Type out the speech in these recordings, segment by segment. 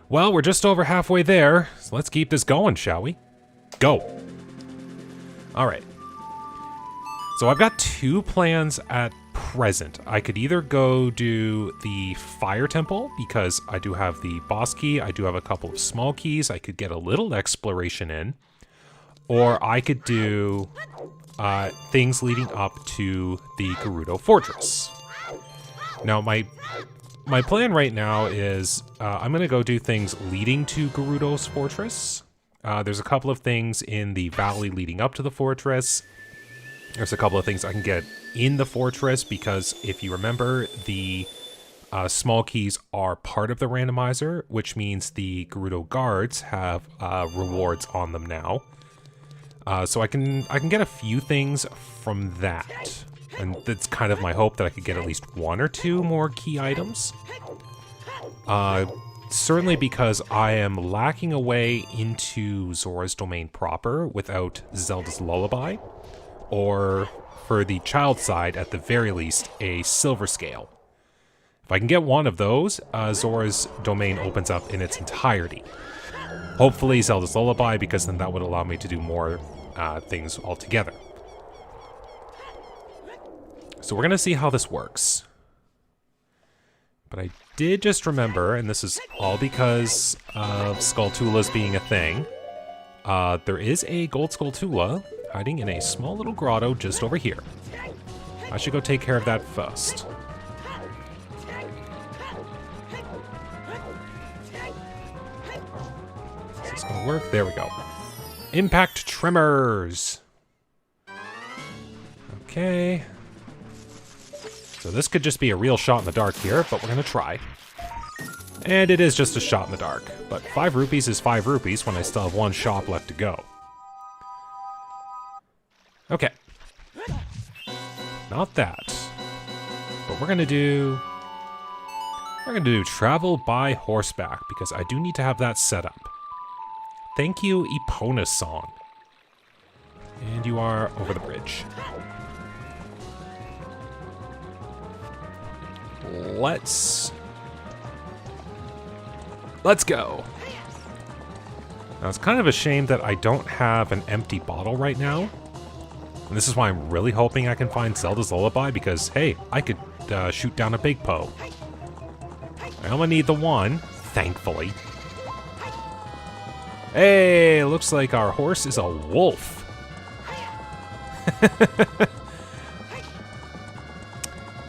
Well, we're just over halfway there, so let's keep this going, shall we? Go! Alright. So I've got two plans at present. I could either go do the fire temple, because I do have the boss key, I do have a couple of small keys, I could get a little exploration in, or I could do things leading up to the Gerudo Fortress. Now, my plan right now is I'm going to go do things leading to Gerudo's Fortress. There's a couple of things in the valley leading up to the fortress. There's a couple of things I can get in the fortress, because if you remember, the small keys are part of the randomizer, which means the Gerudo guards have rewards on them now. So I can get a few things from that. And that's kind of my hope, that I could get at least one or two more key items. Certainly because I am lacking a way into Zora's domain proper without Zelda's Lullaby. Or, for the child side, at the very least, a silver scale. If I can get one of those, Zora's domain opens up in its entirety. Hopefully Zelda's Lullaby, because then that would allow me to do more things altogether. So we're going to see how this works. But I did just remember, and this is all because of Skulltulas being a thing, there is a Gold Skulltula hiding in a small little grotto just over here. I should go take care of that first. Is this going to work? There we go. Impact Tremors! Okay. So this could just be a real shot in the dark here, but we're going to try. And it is just a shot in the dark. But 5 rupees is 5 rupees when I still have one shop left to go. Okay. Not that. But we're going to do travel by horseback, because I do need to have that set up. Thank you, Epona's song. And you are over the bridge. Let's go. Now, it's kind of a shame that I don't have an empty bottle right now. And this is why I'm really hoping I can find Zelda's Lullaby, because, hey, I could shoot down a Big Poe. I only need the one, thankfully. Hey, looks like our horse is a wolf.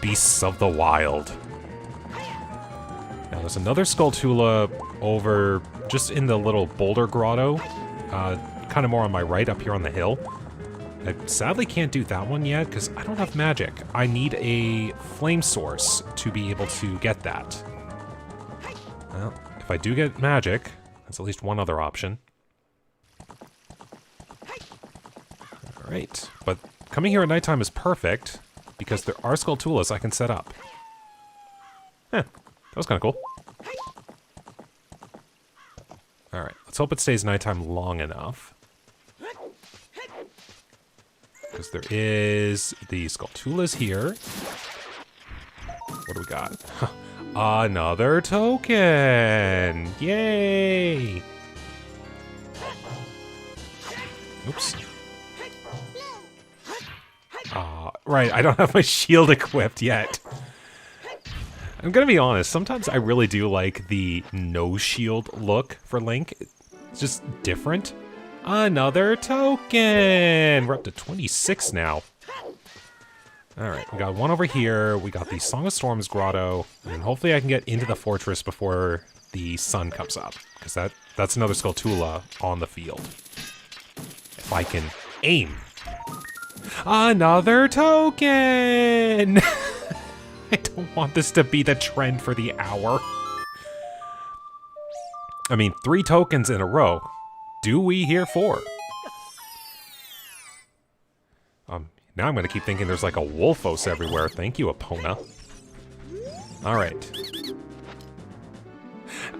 Beasts of the wild. Now, there's another Skulltula over just in the little boulder grotto, kind of more on my right up here on the hill. I sadly can't do that one yet because I don't have magic. I need a flame source to be able to get that. Well, if I do get magic, that's at least one other option. Alright, but coming here at nighttime is perfect, because there are Skulltulas I can set up. That was kind of cool. Alright, let's hope it stays nighttime long enough. Because there is the Skulltulas here. What do we got? Another token! Yay! Oops. Right, I don't have my shield equipped yet. I'm gonna be honest, sometimes I really do like the no shield look for Link. It's just different. Another token! We're up to 26 now. Alright, we got one over here, we got the Song of Storms grotto, and hopefully I can get into the fortress before the sun comes up, because that's another Skulltula on the field. If I can aim. Another token! I don't want this to be the trend for the hour. I mean, 3 tokens in a row. Do we hear 4? Now I'm gonna keep thinking there's like a Wolfos everywhere. Thank you, Epona. Alright.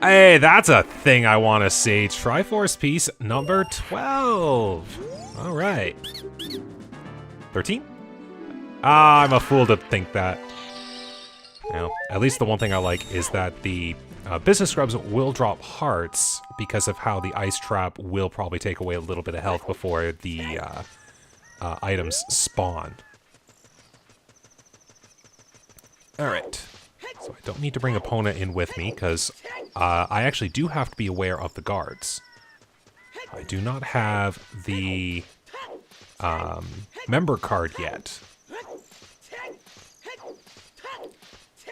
Hey, that's a thing I want to see. Triforce piece number 12. Alright. 13? I'm a fool to think that. Now, at least the one thing I like is that the Business Scrubs will drop hearts because of how the ice trap will probably take away a little bit of health before the items spawn. Alright. So I don't need to bring Epona in with me because I actually do have to be aware of the guards. I do not have the member card yet.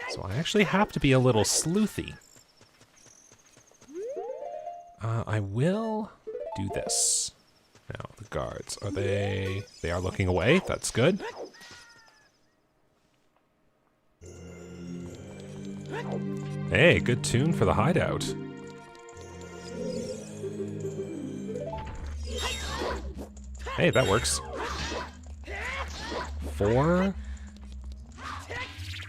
So I actually have to be a little sleuthy. I will do this. Now, the guards, are they... They are looking away. That's good. Hey, good tune for the hideout. Hey, that works. 4.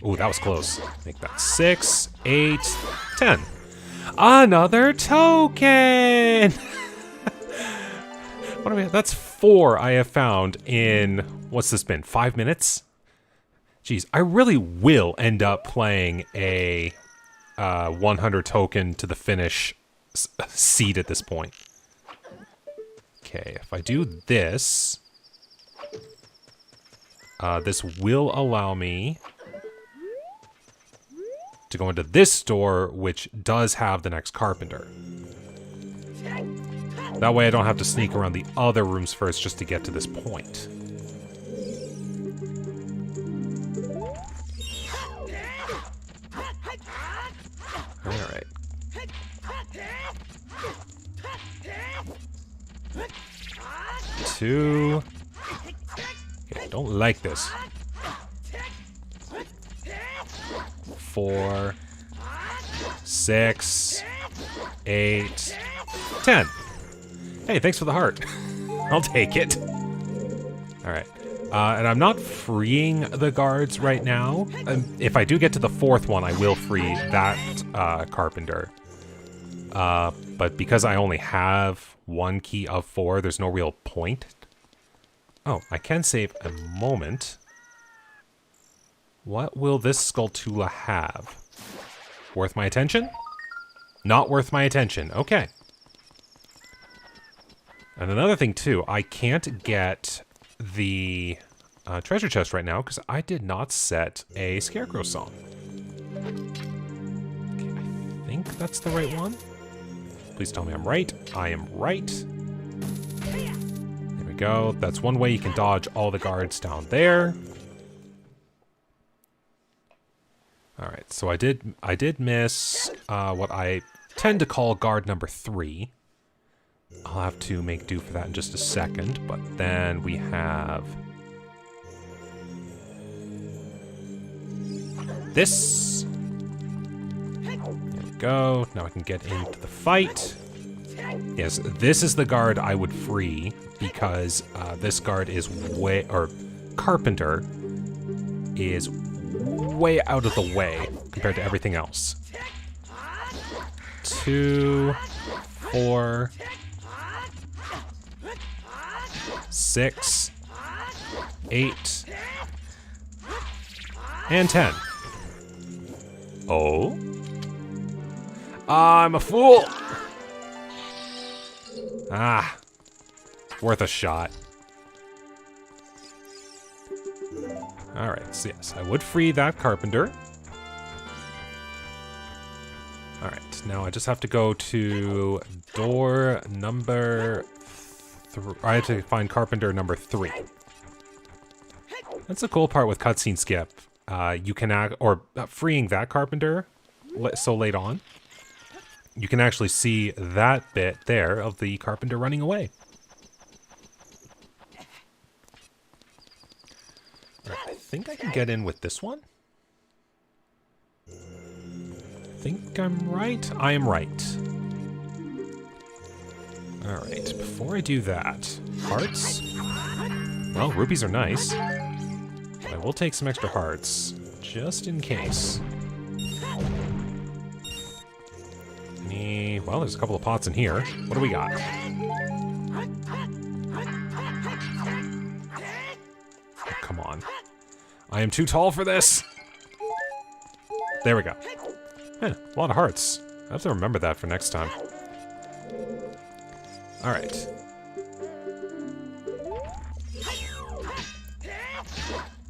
Ooh, that was close. Make that 6, 8, 10. Another token! What are we? That's 4 I have found in, what's this been, 5 minutes? Jeez, I really will end up playing a 100 token to the finish seed at this point. Okay, if I do this, this will allow me to go into this door, which does have the next carpenter. That way I don't have to sneak around the other rooms first just to get to this point. Alright. 2. Okay, don't like this. 4, 6, 8, 10. Hey, thanks for the heart. I'll take it. Alright. And I'm not freeing the guards right now. If I do get to the 4th one, I will free that carpenter. But because I only have 1 key of 4, there's no real point. Oh, I can save a moment. What will this Skulltula have? Worth my attention? Not worth my attention. Okay. And another thing, too, I can't get the treasure chest right now because I did not set a Scarecrow song. Okay, I think that's the right one. Please tell me I'm right. I am right. There we go. That's one way you can dodge all the guards down there. Alright, so I did miss what I tend to call guard number 3. I'll have to make do for that in just a second, but then we have this. There we go. Now I can get into the fight. Yes, this is the guard I would free because this guard is carpenter is way out of the way compared to everything else. 2, 4, 6, 8, and 10. Oh? I'm a fool! Ah. Worth a shot. Alright, so yes, I would free that carpenter. Alright, now I just have to go to door number 3. I have to find carpenter number 3. That's the cool part with cutscene skip. You can freeing that carpenter so late on, you can actually see that bit there of the carpenter running away. Right, I think I can get in with this one. I think I'm right. I am right. Alright, before I do that, hearts? Well, rupees are nice. But I will take some extra hearts, just in case. Well, there's a couple of pots in here. What do we got? Oh, come on. I am too tall for this! There we go. A lot of hearts. I have to remember that for next time. Alright.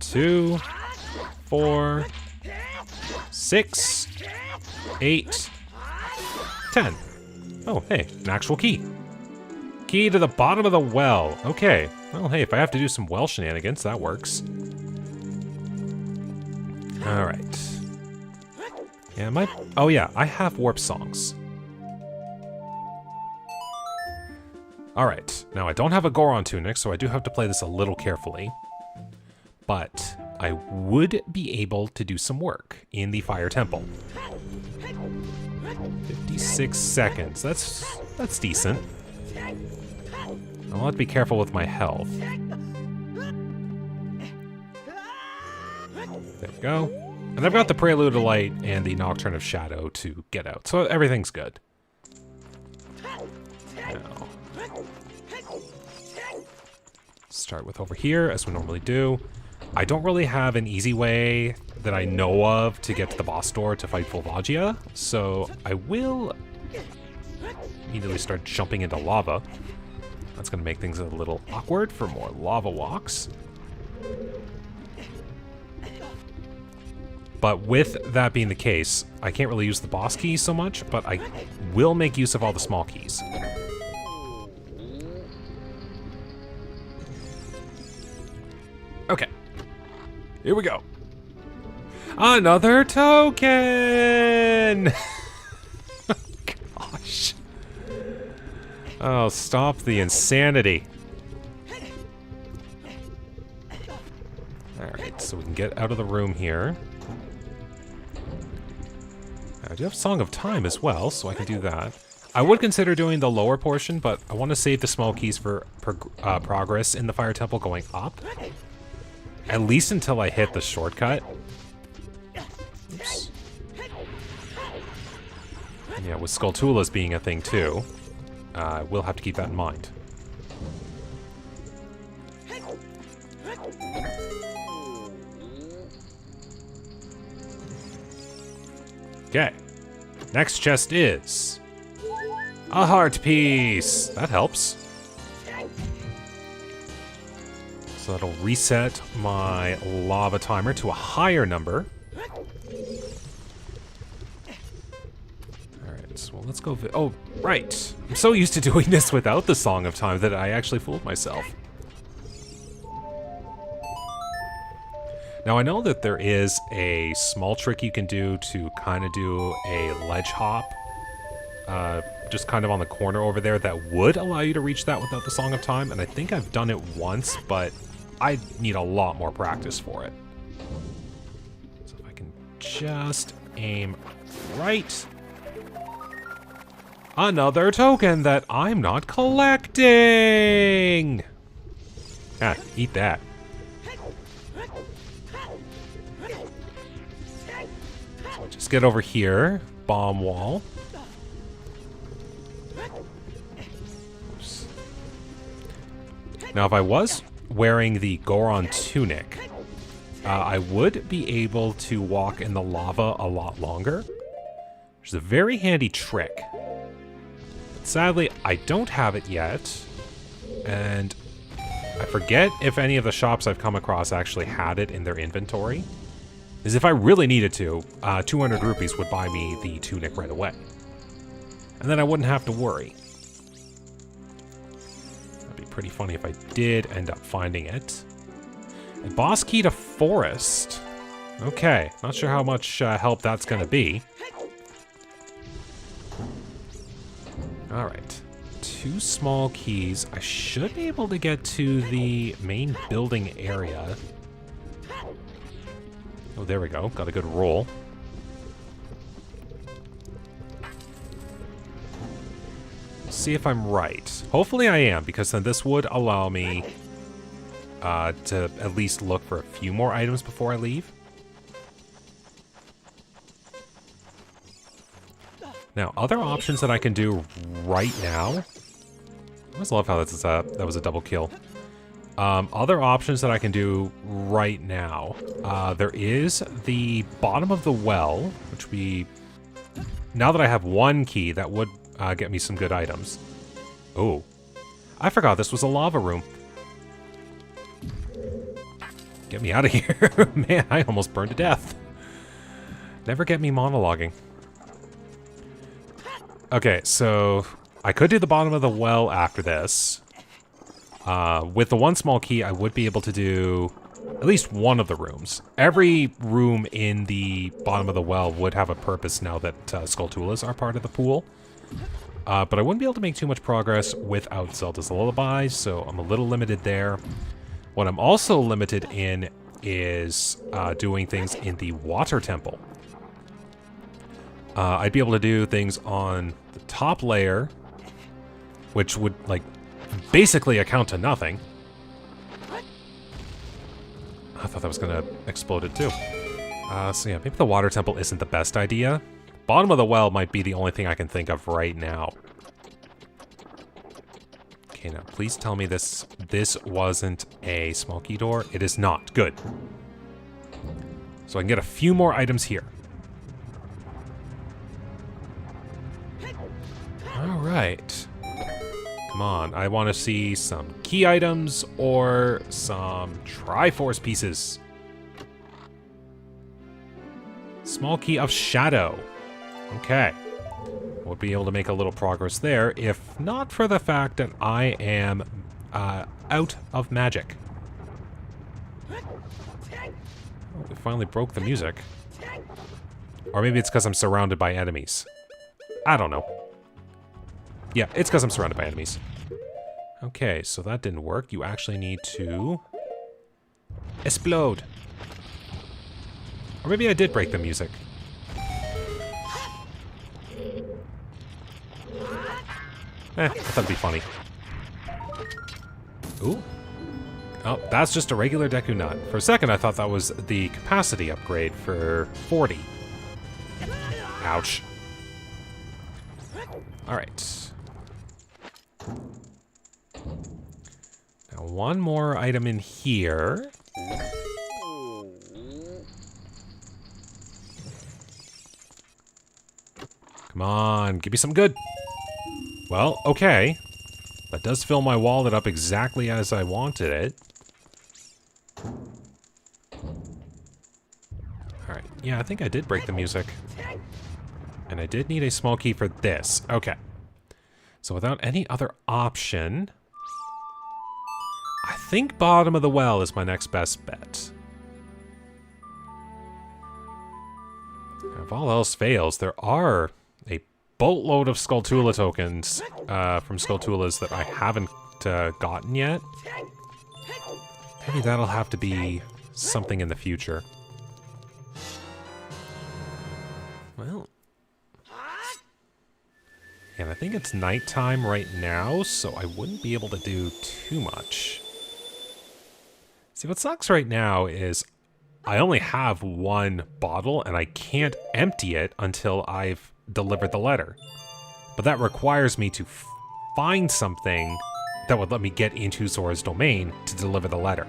2, 4, 6, 8, 10. Oh, hey, an actual key. Key to the bottom of the well. Okay. Well, hey, if I have to do some well shenanigans, that works. Alright. Yeah, oh yeah, I have warp songs. Alright, now I don't have a Goron tunic, so I do have to play this a little carefully. But I would be able to do some work in the Fire Temple. 56 seconds, that's decent. I'll have to be careful with my health. There we go. And I've got the Prelude of Light and the Nocturne of Shadow to get out, so everything's good. Now, start with over here, as we normally do. I don't really have an easy way that I know of to get to the boss door to fight Volvagia, so I will immediately start jumping into lava. That's going to make things a little awkward for more lava walks. But with that being the case, I can't really use the boss keys so much, but I will make use of all the small keys. Okay. Here we go. Another token! Gosh. Oh, stop the insanity. Alright, so we can get out of the room here. I do have Song of Time as well, so I can do that. I would consider doing the lower portion, but I want to save the small keys for progress in the Fire Temple going up. At least until I hit the shortcut. Oops. Yeah, with Skulltulas being a thing too, we'll have to keep that in mind. Okay. Next chest is a heart piece. That helps. So that'll reset my lava timer to a higher number. Alright, so let's go. Oh, right. I'm so used to doing this without the Song of Time that I actually fooled myself. Now I know that there is a small trick you can do to kind of do a ledge hop, just kind of on the corner over there that would allow you to reach that without the Song of Time, and I think I've done it once, but I need a lot more practice for it. So if I can just aim right. Another token that I'm not collecting! Ah, eat that. Just get over here. Bomb wall. Oops. Now, if I was wearing the Goron tunic, I would be able to walk in the lava a lot longer, which is a very handy trick. But sadly, I don't have it yet, and I forget if any of the shops I've come across actually had it in their inventory. Because if I really needed to, 200 rupees would buy me the tunic right away. And then I wouldn't have to worry. That'd be pretty funny if I did end up finding it. A boss key to forest. Okay, not sure how much help that's going to be. Alright. 2 small keys. I should be able to get to the main building area. Oh, there we go. Got a good roll. See if I'm right. Hopefully I am, because then this would allow me to at least look for a few more items before I leave. Now, other options that I can do right now... I just love how that's that was a double kill. Other options that I can do right now. There is the bottom of the well, which we now that I have one key, that would get me some good items. Oh, I forgot this was a lava room. Get me out of here. Man, I almost burned to death. Never get me monologuing. Okay, so I could do the bottom of the well after this. With the one small key, I would be able to do at least one of the rooms. Every room in the bottom of the well would have a purpose now that Skulltulas are part of the pool. But I wouldn't be able to make too much progress without Zelda's Lullaby, so I'm a little limited there. What I'm also limited in is doing things in the water temple. I'd be able to do things on the top layer, which would, like, basically account to nothing. I thought that was gonna explode it too. So yeah, maybe the water temple isn't the best idea. Bottom of the well might be the only thing I can think of right now. Okay, now please tell me this wasn't a small key door. It is not. Good. So I can get a few more items here. Alright. Come on, I want to see some key items or some Triforce pieces. Small key of shadow. Okay. We'll be able to make a little progress there, if not for the fact that I am out of magic. Oh, we finally broke the music. Or maybe it's because I'm surrounded by enemies. I don't know. Yeah, it's because I'm surrounded by enemies. Okay, so that didn't work. You actually need to explode. Or maybe I did break the music. I thought it'd be funny. Ooh. Oh, that's just a regular Deku Nut. For a second, I thought that was the capacity upgrade for 40. Ouch. Alright. Now, one more item in here. Come on, give me some good. Well, okay. That does fill my wallet up exactly as I wanted it. Alright, yeah, I think I did break the music. And I did need a small key for this. Okay. So without any other option, I think bottom of the well is my next best bet. And if all else fails, there are a boatload of Skulltula tokens from Skulltulas that I haven't gotten yet. Maybe that'll have to be something in the future. Well. And I think it's nighttime right now, so I wouldn't be able to do too much. See, what sucks right now is I only have one bottle, and I can't empty it until I've delivered the letter. But that requires me to find something that would let me get into Zora's domain to deliver the letter.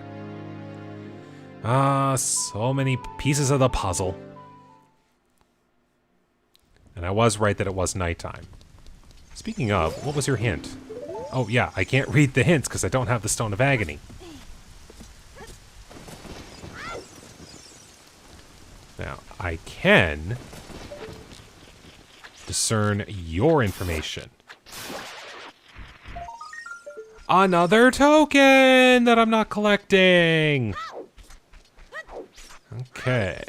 So many pieces of the puzzle. And I was right that it was nighttime. Speaking of, what was your hint? Oh yeah, I can't read the hints because I don't have the Stone of Agony. Now, I can discern your information. Another token that I'm not collecting! Okay.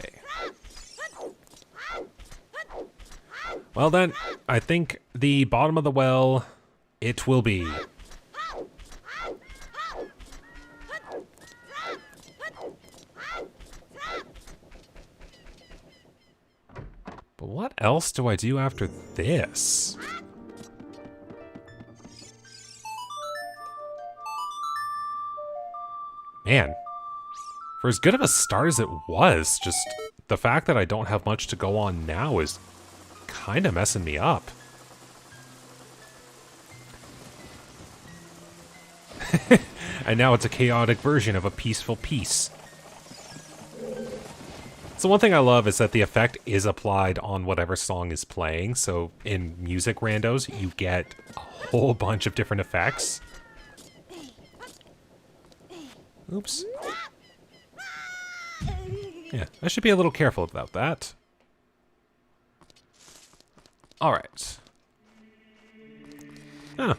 Well then, I think the bottom of the well, it will be. But what else do I do after this? Man, for as good of a start as it was, just the fact that I don't have much to go on now is kind of messing me up. And now it's a chaotic version of a peaceful peace. So one thing I love is that the effect is applied on whatever song is playing. So in music randos, you get a whole bunch of different effects. Oops. Yeah, I should be a little careful about that. Alright. Huh.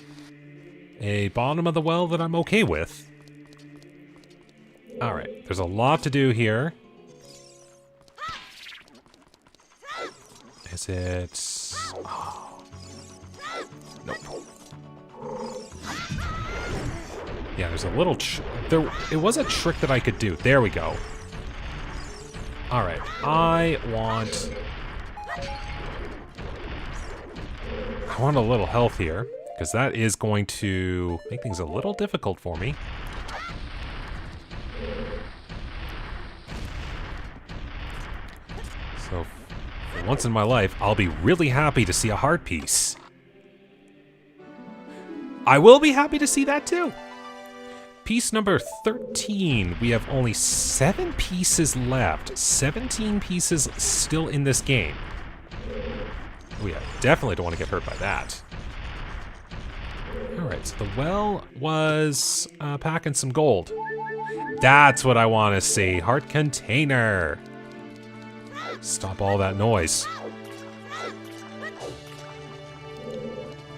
A bottom of the well that I'm okay with. Alright, there's a lot to do here. Is it... Oh. Nope. Yeah, there's a little... it was a trick that I could do. There we go. Alright, I want a little health here, because that is going to make things a little difficult for me. So, for once in my life, I'll be really happy to see a heart piece. I will be happy to see that too. Piece number 13. We have only 7 pieces left. 17 pieces still in this game. Oh yeah, definitely don't want to get hurt by that. Alright, so the well was packing some gold. That's what I want to see. Heart container. Stop all that noise.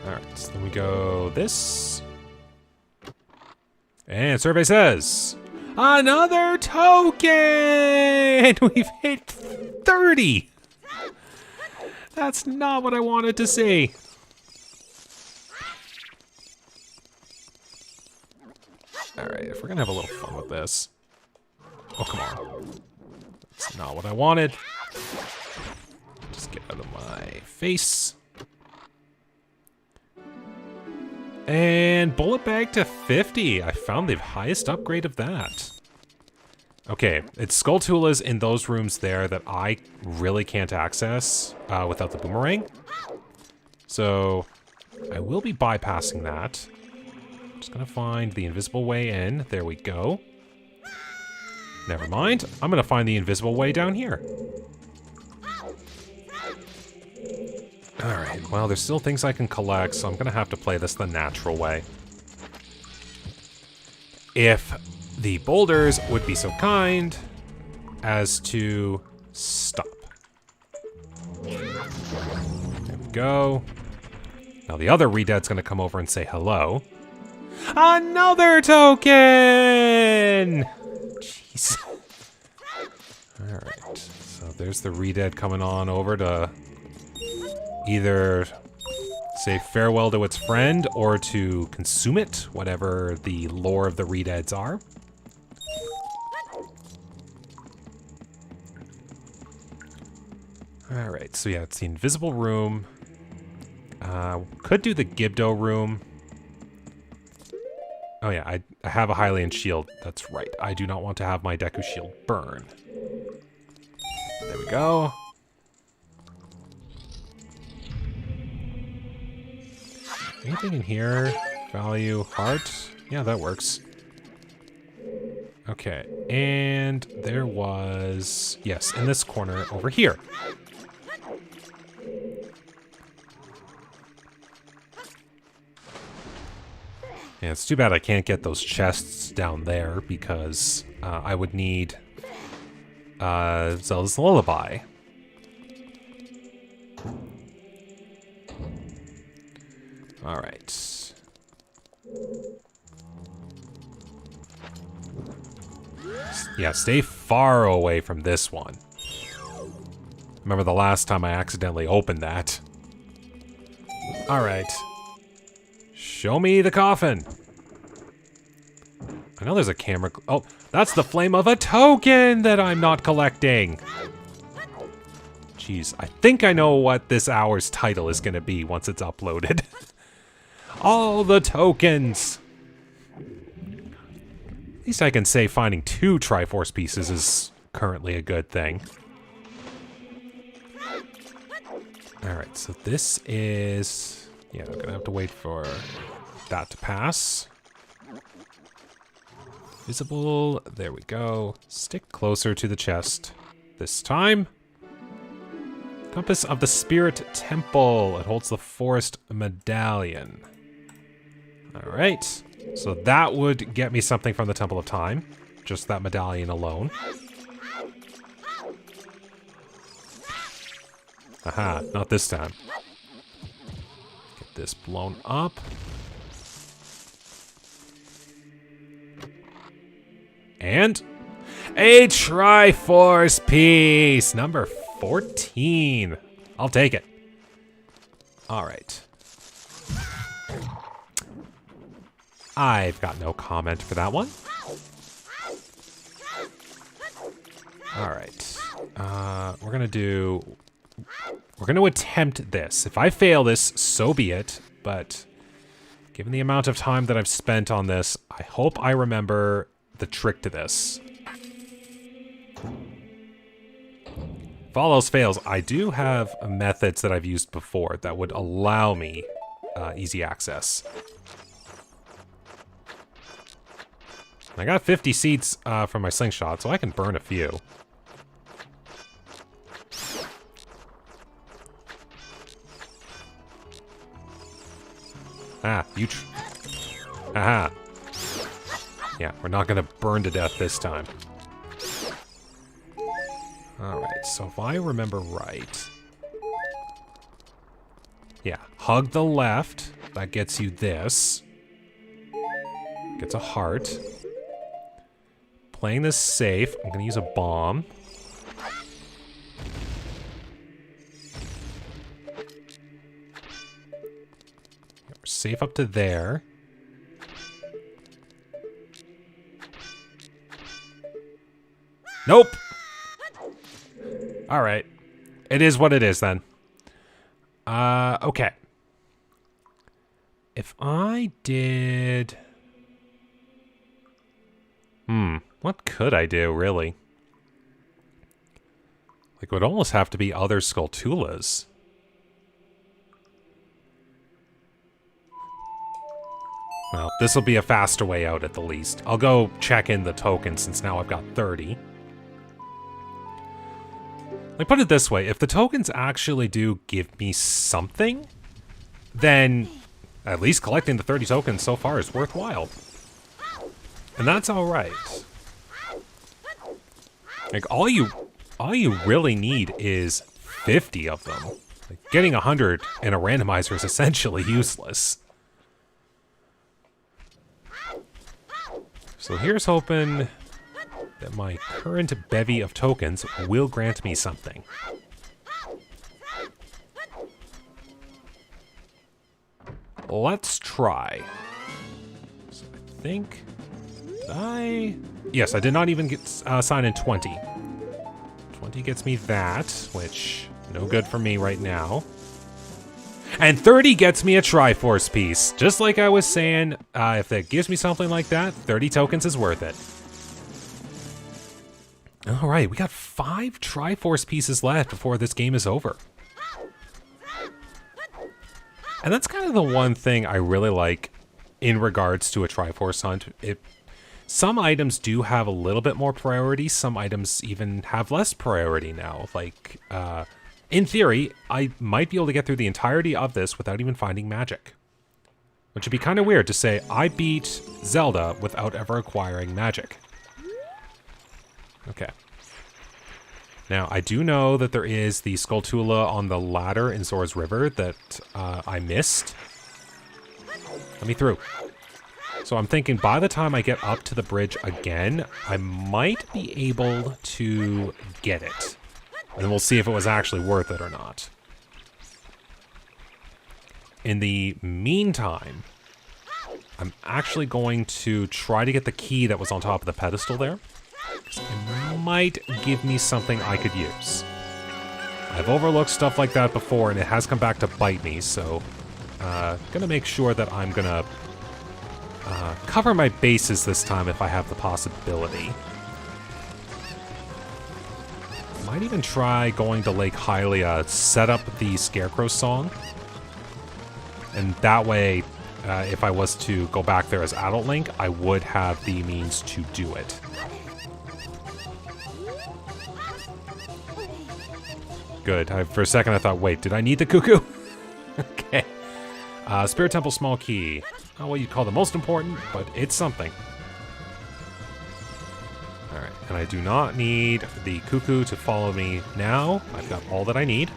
Alright, so then we go this. And survey says, another token! We've hit 30! That's not what I wanted to see. Alright, if we're gonna have a little fun with this. Oh, come on. That's not what I wanted. Just get out of my face. And bullet bag to 50. I found the highest upgrade of that. Okay, it's Skulltulas in those rooms there that I really can't access without the boomerang. So I will be bypassing that. Just gonna find the invisible way in. There we go. Never mind. I'm gonna find the invisible way down here. Alright, well, there's still things I can collect, so I'm gonna have to play this the natural way. If the boulders would be so kind as to stop. There we go. Now the other Redead's gonna come over and say hello. Another token! Jeez. Alright, so there's the Redead coming on over to either say farewell to its friend or to consume it, whatever the lore of the Redeads are. Alright, so yeah, it's the invisible room. Could do the Gibdo room. Oh yeah, I have a Hylian shield. That's right. I do not want to have my Deku shield burn. There we go. Anything in here? Value, heart? Yeah, that works. Okay, and there was... Yes, in this corner over here. Yeah, it's too bad I can't get those chests down there because I would need Zelda's Lullaby. Alright. Yeah, stay far away from this one. Remember the last time I accidentally opened that. Alright. Show me the coffin. I know there's a camera. Oh, that's the flame of a token that I'm not collecting. Jeez, I think I know what this hour's title is going to be once it's uploaded. All the tokens. At least I can say finding 2 Triforce pieces is currently a good thing. Alright, so this is... Yeah, I'm gonna have to wait for that to pass. Visible, there we go. Stick closer to the chest. this time. Compass of the Spirit Temple. It holds the Forest Medallion. Alright. So that would get me something from the Temple of Time. Just that medallion alone. Aha, not this time. Get this blown up. And a Triforce piece, number 14. I'll take it. All right. I've got no comment for that one. All right. We're gonna attempt this. If I fail this, so be it. But given the amount of time that I've spent on this, I hope I remember the trick to this. If all else fails, I do have methods that I've used before that would allow me easy access. I got 50 seeds from my slingshot, so I can burn a few. Ah, you aha. Yeah, we're not gonna burn to death this time. Alright, so if I remember right... Yeah, hug the left. That gets you this. Gets a heart. Playing this safe, I'm gonna use a bomb. We're safe up to there. Nope! Alright. It is what it is, then. Okay. If I did... what could I do, really? Like, it would almost have to be other Skulltulas. Well, this will be a faster way out at the least. I'll go check in the tokens since now I've got 30. Like, put it this way, if the tokens actually do give me something, then at least collecting the 30 tokens so far is worthwhile. And that's alright. Like, all you really need is 50 of them. Like, getting 100 in a randomizer is essentially useless. So here's hoping that my current bevy of tokens will grant me something. Let's try. So I think... Yes, I did not even get sign in 20. 20 gets me that, which no good for me right now. And 30 gets me a Triforce piece. Just like I was saying, if that gives me something like that, 30 tokens is worth it. All right, we got 5 Triforce pieces left before this game is over. And that's kind of the one thing I really like in regards to a Triforce hunt. Some items do have a little bit more priority. Some items even have less priority now. Like, in theory, I might be able to get through the entirety of this without even finding magic. Which would be kind of weird to say, I beat Zelda without ever acquiring magic. Okay. Now, I do know that there is the Skulltula on the ladder in Zora's River that I missed. Let me through. So I'm thinking by the time I get up to the bridge again, I might be able to get it. And then we'll see if it was actually worth it or not. In the meantime, I'm actually going to try to get the key that was on top of the pedestal there. It might give me something I could use. I've overlooked stuff like that before, and it has come back to bite me, so... gonna make sure that I'm gonna... cover my bases this time if I have the possibility. Might even try going to Lake Hylia, set up the Scarecrow song. And that way, if I was to go back there as Adult Link, I would have the means to do it. Good. For a second I thought, wait, did I need the cuckoo? Okay. Spirit Temple small key. Not what you'd call the most important, but it's something. Alright, and I do not need the cuckoo to follow me now. I've got all that I need.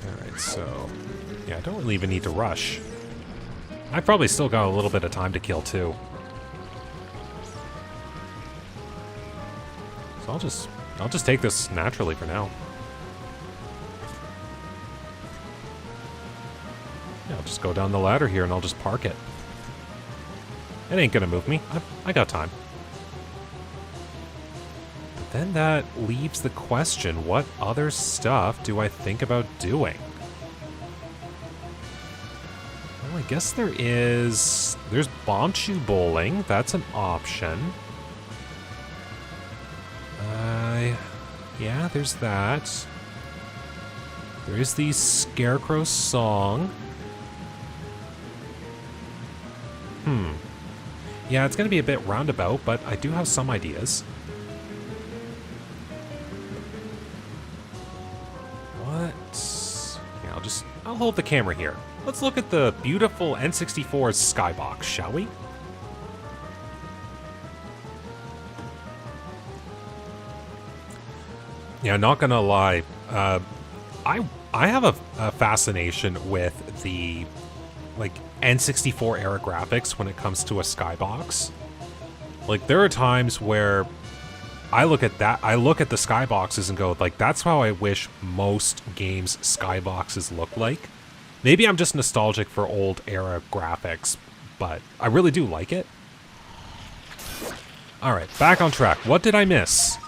Alright, so... yeah, I don't really even need to rush. I've probably still got a little bit of time to kill, too. So I'll just take this naturally for now. Yeah, I'll just go down the ladder here and I'll just park it. It ain't gonna move me. I got time. But then that leaves the question, what other stuff do I think about doing? Well, I guess there's Bombchu bowling. That's an option. Yeah, there's that. There is the Scarecrow song. Yeah, it's going to be a bit roundabout, but I do have some ideas. What? Yeah, I'll hold the camera here. Let's look at the beautiful N64's skybox, shall we? Yeah, not gonna lie, I have a fascination with the like N64 era graphics when it comes to a skybox. Like there are times where I look at the skyboxes and go like, that's how I wish most games skyboxes look like. Maybe I'm just nostalgic for old era graphics, but I really do like it. All right, back on track. What did I miss?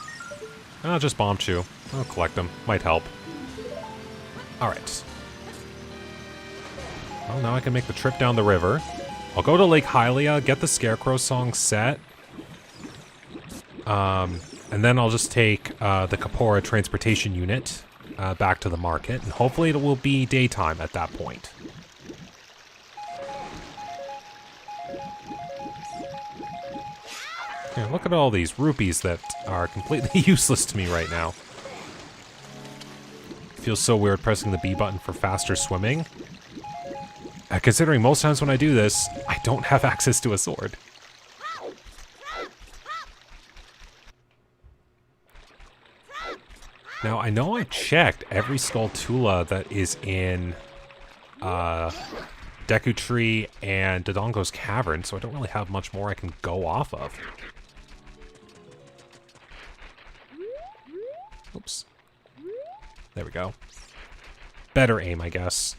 I'll just Bombchu. I'll collect them. Might help. Alright. Well, now I can make the trip down the river. I'll go to Lake Hylia, get the Scarecrow song set. And then I'll just take the Kapora transportation unit back to the market. And hopefully it will be daytime at that point. Yeah, look at all these rupees that are completely useless to me right now. Feels so weird pressing the B button for faster swimming. Considering most times when I do this, I don't have access to a sword. Now, I know I checked every Skulltula that is in Deku Tree and Dodongo's Cavern, so I don't really have much more I can go off of. Oops. There we go. Better aim, I guess.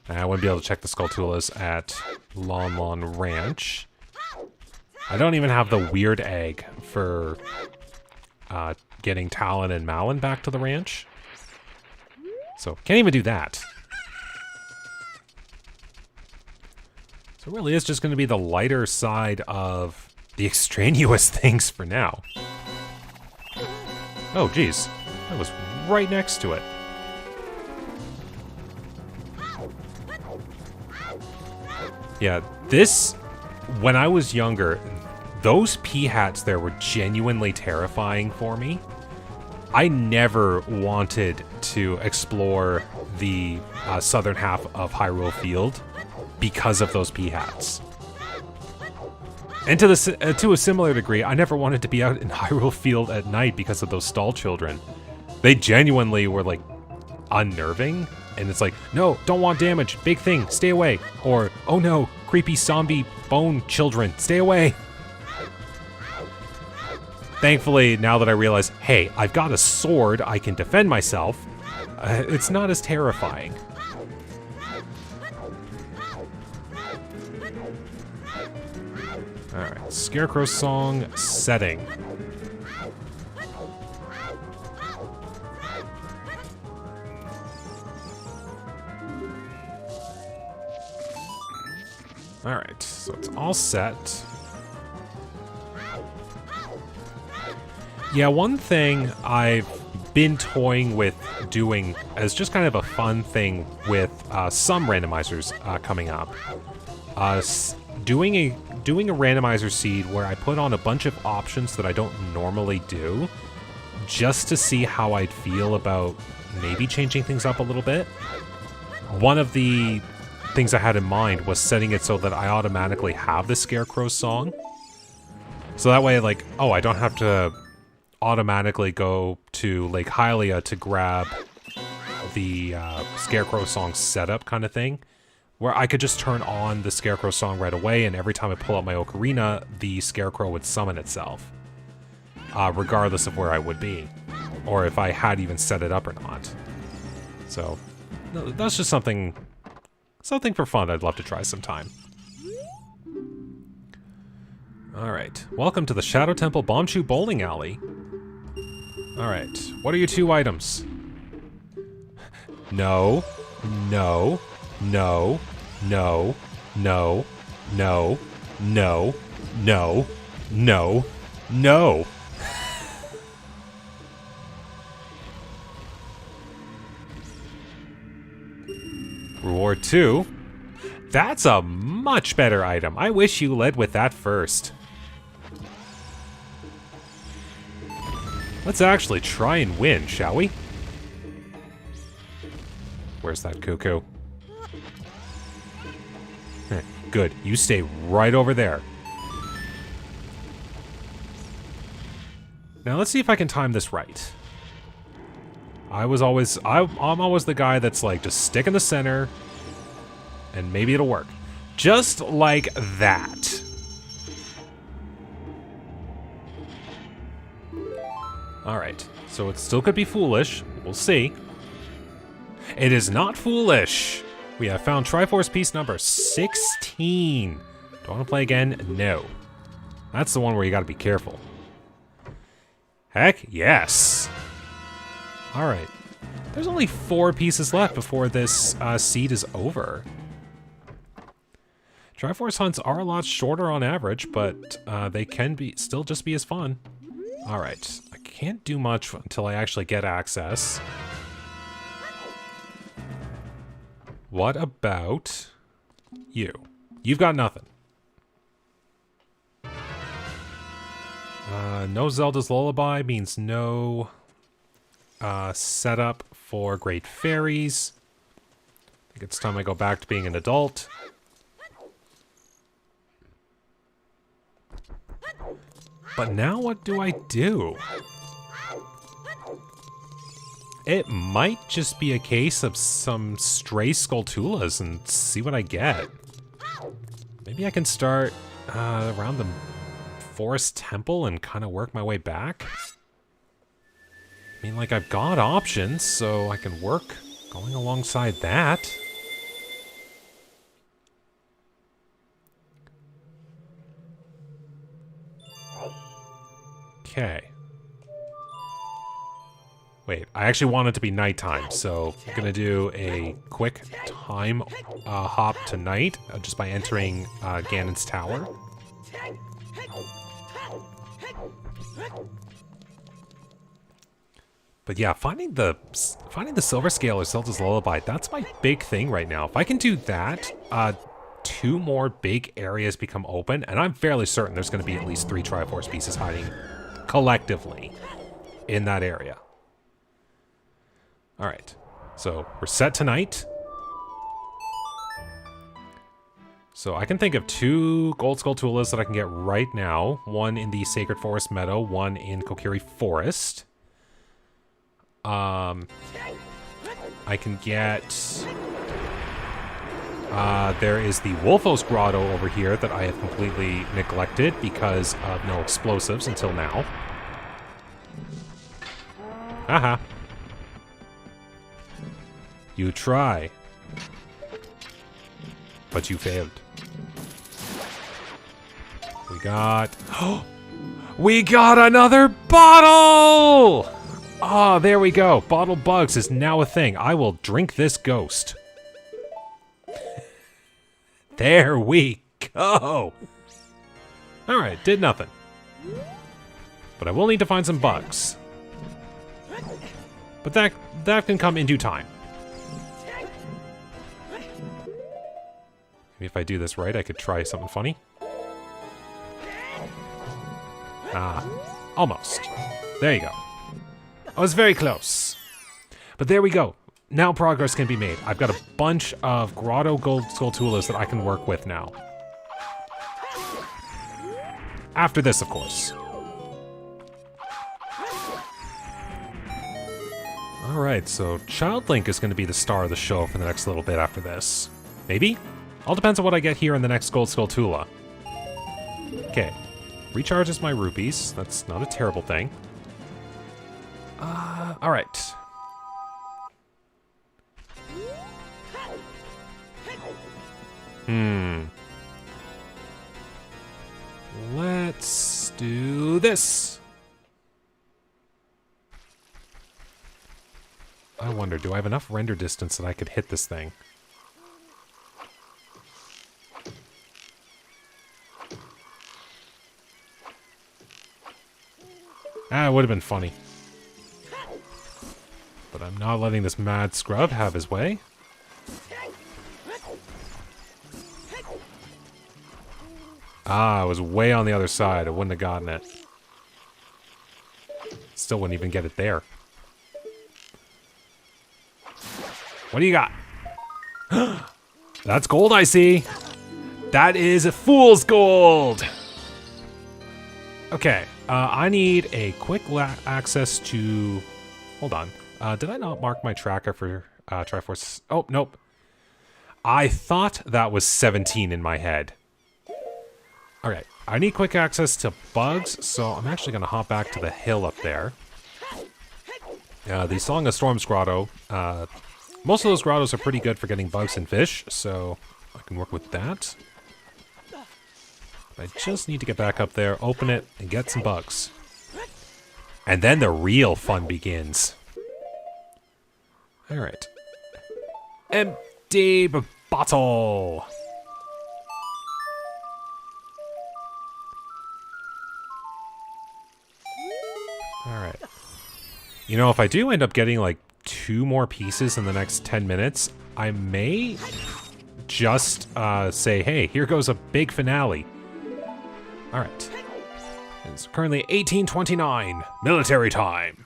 I wouldn't be able to check the Skulltulas at Lon Lon Ranch. I don't even have the weird egg for getting Talon and Malin back to the ranch. So, can't even do that. So it really is just going to be the lighter side of the extraneous things for now. Oh, geez. That was right next to it. Yeah, this... when I was younger, those pea hats there were genuinely terrifying for me. I never wanted to explore the southern half of Hyrule Field because of those pea hats. And to a similar degree, I never wanted to be out in Hyrule Field at night because of those stall children. They genuinely were, like, unnerving. And it's like, no, don't want damage. Big thing, stay away. Or, oh no, creepy zombie bone children, stay away. Thankfully, now that I realize, hey, I've got a sword, I can defend myself, it's not as terrifying. Alright, Scarecrow song setting. Alright, so it's all set. Yeah, one thing I've been toying with doing as just kind of a fun thing with some randomizers coming up. Doing a randomizer seed where I put on a bunch of options that I don't normally do, just to see how I'd feel about maybe changing things up a little bit. One of the things I had in mind was setting it so that I automatically have the Scarecrow song. So that way, like, oh, I don't have to automatically go to Lake Hylia to grab the Scarecrow song setup kind of thing, where I could just turn on the Scarecrow song right away, and every time I pull out my Ocarina, the Scarecrow would summon itself, regardless of where I would be, or if I had even set it up or not. So, that's just something for fun I'd love to try sometime. Alright, welcome to the Shadow Temple Bombchu Bowling Alley. Alright, what are your 2 items? No, no, no, no, no, no, no, no, no, no. Reward 2. That's a much better item. I wish you led with that first. Let's actually try and win, shall we? Where's that cuckoo? Good. You stay right over there. Now let's see if I can time this right. I'm always the guy that's like, just stick in the center, and maybe it'll work. Just like that. Alright, so it still could be foolish. We'll see. It is not foolish! We have found Triforce piece number 16. Do I want to play again? No. That's the one where you gotta be careful. Heck yes! Alright. There's only 4 pieces left before this seed is over. Triforce hunts are a lot shorter on average, but they can still just be as fun. Alright. I can't do much until I actually get access. What about you? You've got nothing. No Zelda's Lullaby means no setup for Great Fairies. I think it's time I go back to being an adult. But now what do I do? It might just be a case of some stray Skulltulas and see what I get. Maybe I can start around the Forest Temple and kind of work my way back. I mean, like, I've got options, so I can work going alongside that. Okay. Wait, I actually want it to be nighttime, so I'm gonna do a quick time hop tonight just by entering Ganon's tower. But yeah, finding the Silver Scale or Zelda's Lullaby, that's my big thing right now. If I can do that, 2 more big areas become open, and I'm fairly certain there's going to be at least 3 Triforce pieces hiding collectively in that area. Alright, so we're set tonight. So I can think of 2 Gold Skulltulas that I can get right now. One in the Sacred Forest Meadow, one in Kokiri Forest. I can get... there is the Wolfos Grotto over here that I have completely neglected because of no explosives until now. Haha. You try. But you failed. We got another bottle! Oh, there we go. Bottle Bugs is now a thing. I will drink this ghost. There we go. Alright, did nothing. But I will need to find some bugs. But that can come in due time. Maybe if I do this right, I could try something funny. Ah, almost. There you go. I was very close. But there we go. Now progress can be made. I've got a bunch of Grotto Gold Skulltulas that I can work with now. After this, of course. Alright, so Child Link is going to be the star of the show for the next little bit after this. Maybe? All depends on what I get here in the next Gold Skulltula. Okay. Recharges my rupees. That's not a terrible thing. Alright. Let's do this. I wonder, do I have enough render distance that I could hit this thing? Ah, it would have been funny. But I'm not letting this mad scrub have his way. Ah, I was way on the other side. I wouldn't have gotten it. Still wouldn't even get it there. What do you got? That's gold I see. That is a fool's gold. Okay, I need a quick access to... Hold on. Did I not mark my tracker for Triforce? Oh, nope. I thought that was 17 in my head. Alright, I need quick access to bugs, so I'm actually going to hop back to the hill up there. The Song of Storms grotto. Most of those grottos are pretty good for getting bugs and fish, so I can work with that. I just need to get back up there, open it, and get some bugs. And then the real fun begins. Alright. Empty bottle! Alright. You know, if I do end up getting like 2 more pieces in the next 10 minutes, I may just say, hey, here goes a big finale. Alright. It's currently 1829, military time.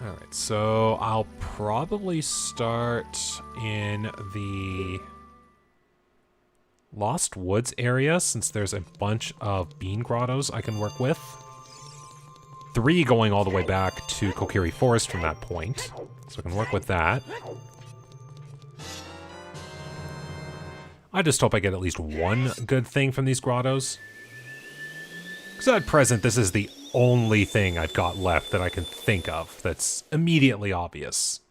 Alright, so I'll probably start in the Lost Woods area, since there's a bunch of bean grottos I can work with. 3 going all the way back to Kokiri Forest from that point, so I can work with that. I just hope I get at least one good thing from these grottos. Because at present, this is the only thing I've got left that I can think of that's immediately obvious.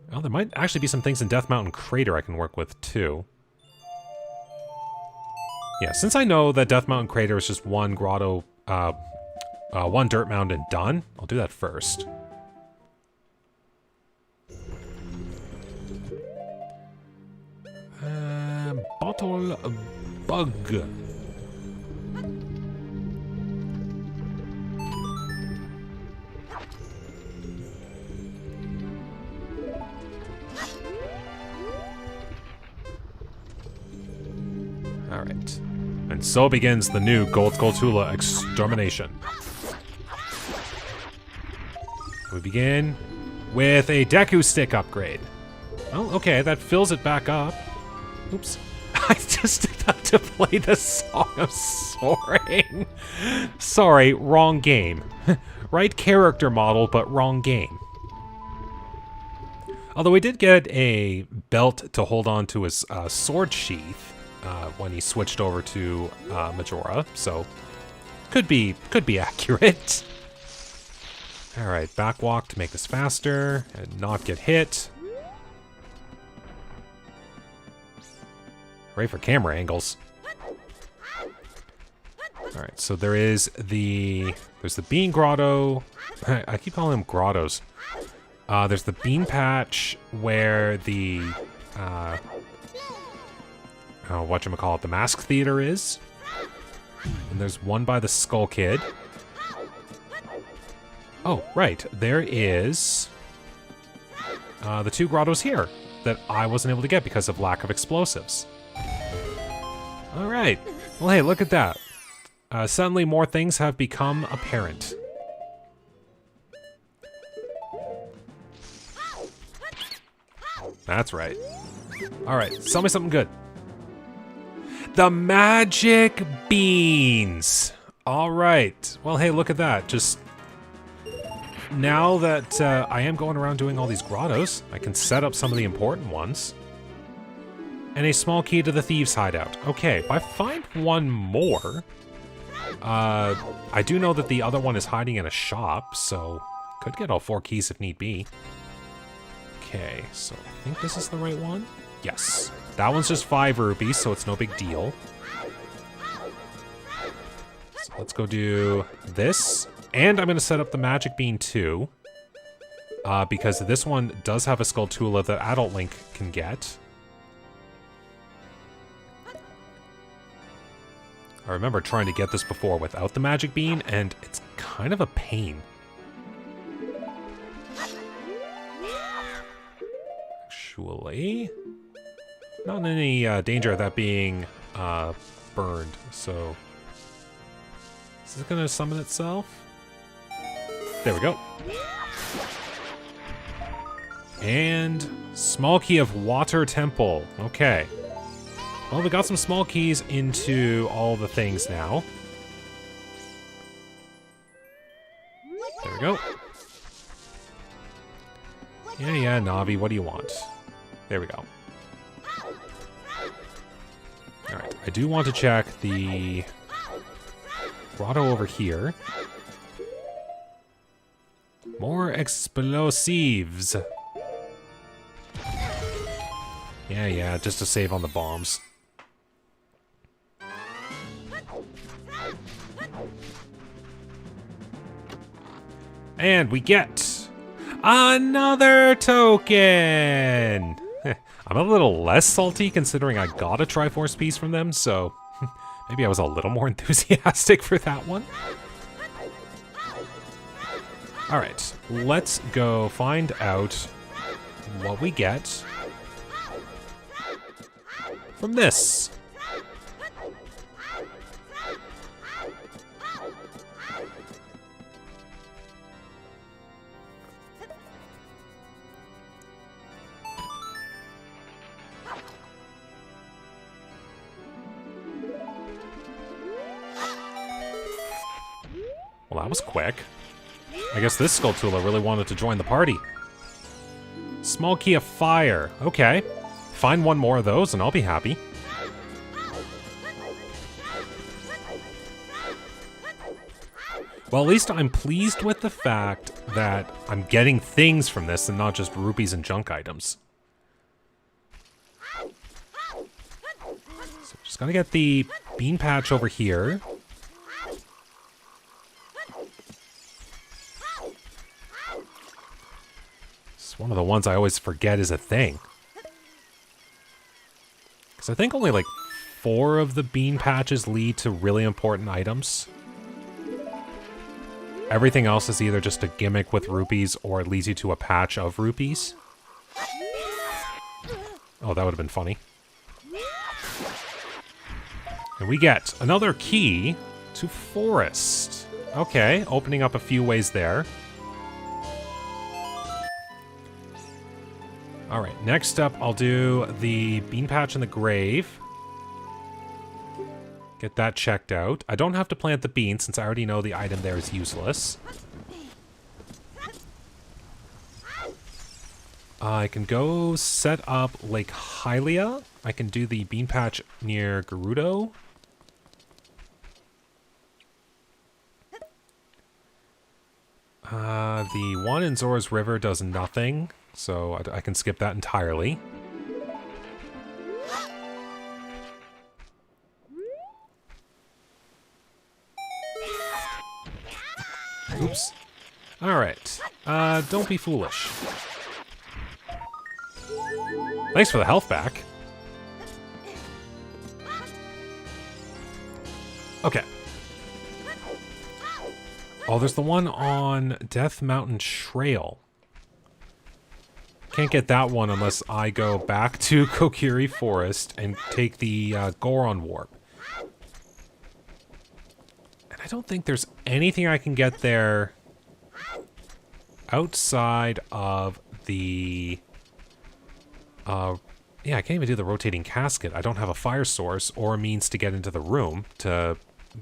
Well, there might actually be some things in Death Mountain Crater I can work with, too. Yeah, since I know that Death Mountain Crater is just one grotto, one dirt mound and done, I'll do that first. Bottle bug. Alright. And so begins the new Gold Skulltula extermination. We begin with a Deku Stick upgrade. Oh, okay, that fills it back up. Oops. I just had to play the Song of Soaring. Sorry, wrong game. Right character model, but wrong game. Although we did get a belt to hold on to his sword sheath when he switched over to Majora, so could be accurate. All right, back walk to make this faster and not get hit. Great for camera angles. All right, so there's the bean grotto. I keep calling them grottos. There's the bean patch where the whatchamacallit, the mask theater is. And there's one by the Skull Kid. Oh, right. There is the 2 grottos here that I wasn't able to get because of lack of explosives. All right. Well, hey, look at that. Suddenly more things have become apparent. That's right. All right, tell me something good. The magic beans. All right. Well, hey, look at that. Just now that I am going around doing all these grottos, I can set up some of the important ones. And a small key to the thieves' hideout. Okay, if I find one more, I do know that the other one is hiding in a shop, so could get all 4 keys if need be. Okay, so I think this is the right one. Yes. That one's just 5 rupees, so it's no big deal. So let's go do this. And I'm going to set up the magic bean too. Because this one does have a Skulltula that Adult Link can get. I remember trying to get this before without the magic bean, and it's kind of a pain. Actually, not in any danger of that being burned, so... Is this gonna summon itself? There we go. And small key of Water Temple. Okay. Well, we got some small keys into all the things now. There we go. Yeah, Navi, what do you want? There we go. Alright, I do want to check the grotto over here. More explosives. Yeah, just to save on the bombs. And we get another token! I'm a little less salty considering I got a Triforce piece from them, so maybe I was a little more enthusiastic for that one. Alright, let's go find out what we get from this. Well, that was quick. I guess this Skulltula really wanted to join the party. Small key of fire. Okay. Find one more of those and I'll be happy. Well, at least I'm pleased with the fact that I'm getting things from this and not just rupees and junk items. So just gonna get the bean patch over here. It's one of the ones I always forget is a thing. Because I think only like 4 of the bean patches lead to really important items. Everything else is either just a gimmick with rupees or it leads you to a patch of rupees. Oh, that would have been funny. And we get another key to Forest. Okay, opening up a few ways there. Alright, next up I'll do the bean patch in the grave. Get that checked out. I don't have to plant the bean since I already know the item there is useless. I can go set up Lake Hylia. I can do the bean patch near Gerudo. The one in Zora's River does nothing, so I can skip that entirely. Oops. Alright. Don't be foolish. Thanks for the health back. Okay. Oh, there's the one on Death Mountain Trail. Can't get that one unless I go back to Kokiri Forest and take the Goron Warp. And I don't think there's anything I can get there outside of the... yeah, I can't even do the rotating casket. I don't have a fire source or a means to get into the room to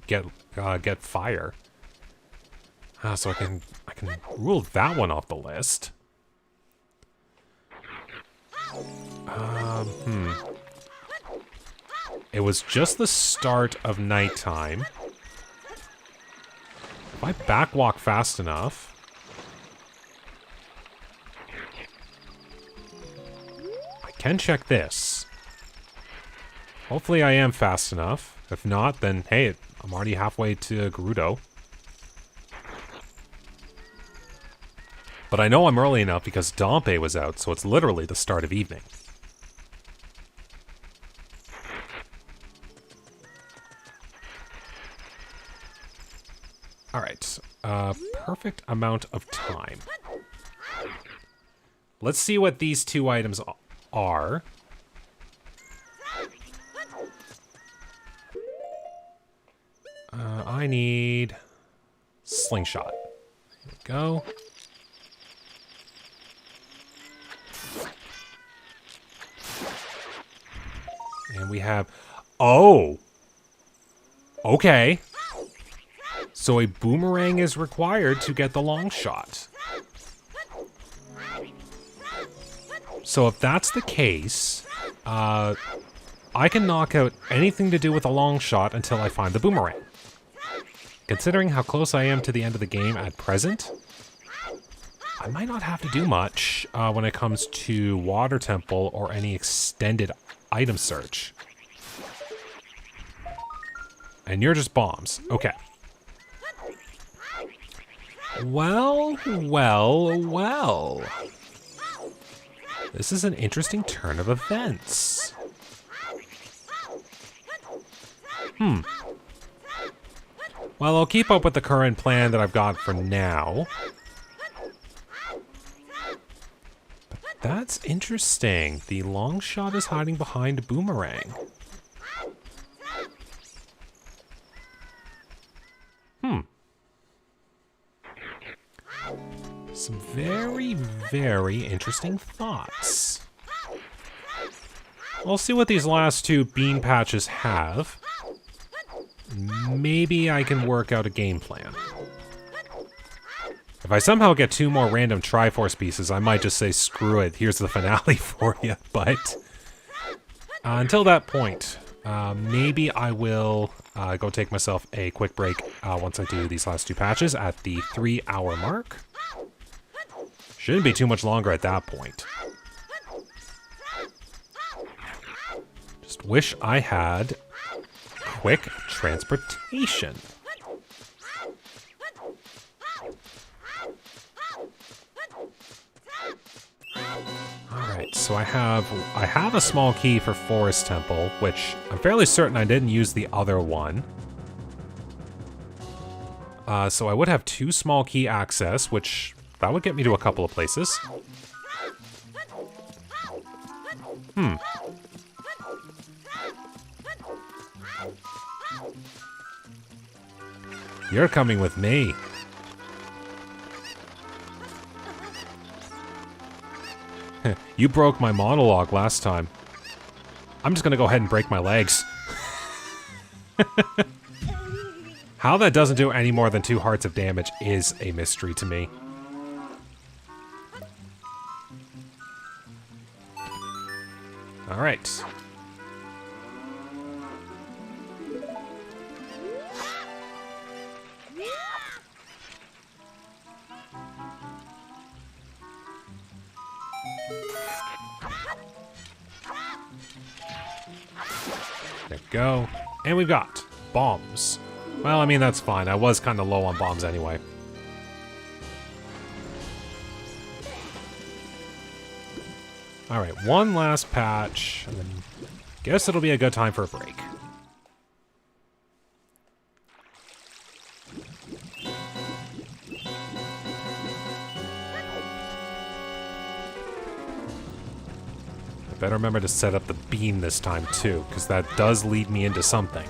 get fire. So I can rule that one off the list. It was just the start of nighttime. If I backwalk fast enough... I can check this. Hopefully I am fast enough. If not, then hey, I'm already halfway to Gerudo. But I know I'm early enough because Dompe was out, so it's literally the start of evening. Alright, perfect amount of time. Let's see what these two items are. I need slingshot. There we go. And we have... Oh! Okay. So a boomerang is required to get the long shot. So if that's the case, I can knock out anything to do with a long shot until I find the boomerang. Considering how close I am to the end of the game at present, I might not have to do much when it comes to Water Temple or any extended item search. And you're just bombs. Okay. Well, well, well. This is an interesting turn of events. Well, I'll keep up with the current plan that I've got for now. But that's interesting. The long shot is hiding behind a boomerang. Some very, very interesting thoughts. I'll see what these last two bean patches have. Maybe I can work out a game plan. If I somehow get 2 more random Triforce pieces, I might just say, screw it, here's the finale for you. But until that point, maybe I will go take myself a quick break once I do these last 2 patches at the 3-hour mark. Shouldn't be too much longer at that point. Just wish I had quick transportation. Alright, so I have a small key for Forest Temple, which I'm fairly certain I didn't use the other one. So I would have 2 small key access, which that would get me to a couple of places. You're coming with me. You broke my monologue last time. I'm just gonna go ahead and break my legs. How that doesn't do any more than 2 hearts of damage is a mystery to me. Alright. There we go. And we've got bombs. Well, I mean, that's fine. I was kind of low on bombs anyway. Alright, one last patch, and then guess it'll be a good time for a break. better remember to set up the beam this time too, because that does lead me into something.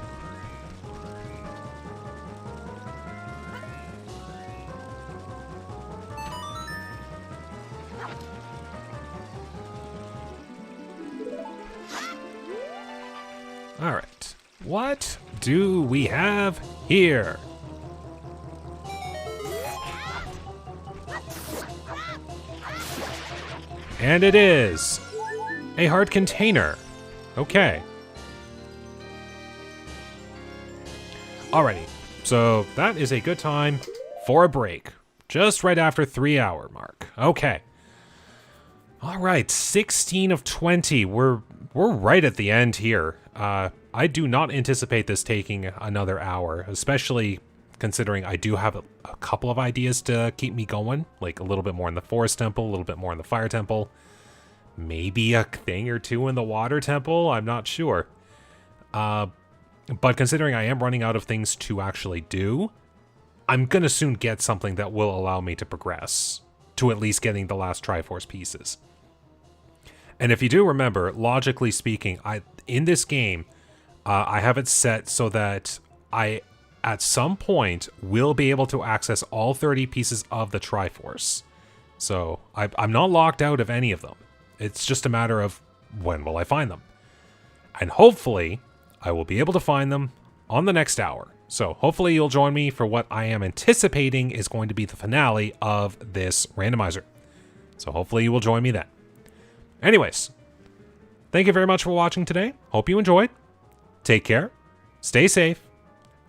Alright, what do we have here? And it is a heart container. Okay. Alrighty, so that is a good time for a break. Just right after 3-hour mark. Okay. Alright, 16 of 20. We're right at the end here. I do not anticipate this taking another hour, especially considering I do have a couple of ideas to keep me going, like a little bit more in the Forest Temple, a little bit more in the Fire Temple, maybe a thing or two in the Water Temple, I'm not sure. But considering I am running out of things to actually do, I'm gonna soon get something that will allow me to progress to at least getting the last Triforce pieces. And if you do remember, logically speaking, in this game, I have it set so that I, at some point, will be able to access all 30 pieces of the Triforce. So I'm not locked out of any of them. It's just a matter of when will I find them. And hopefully, I will be able to find them on the next hour. So hopefully you'll join me for what I am anticipating is going to be the finale of this randomizer. So hopefully you will join me then. Anyways, thank you very much for watching today. Hope you enjoyed. Take care, stay safe,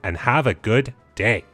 and have a good day.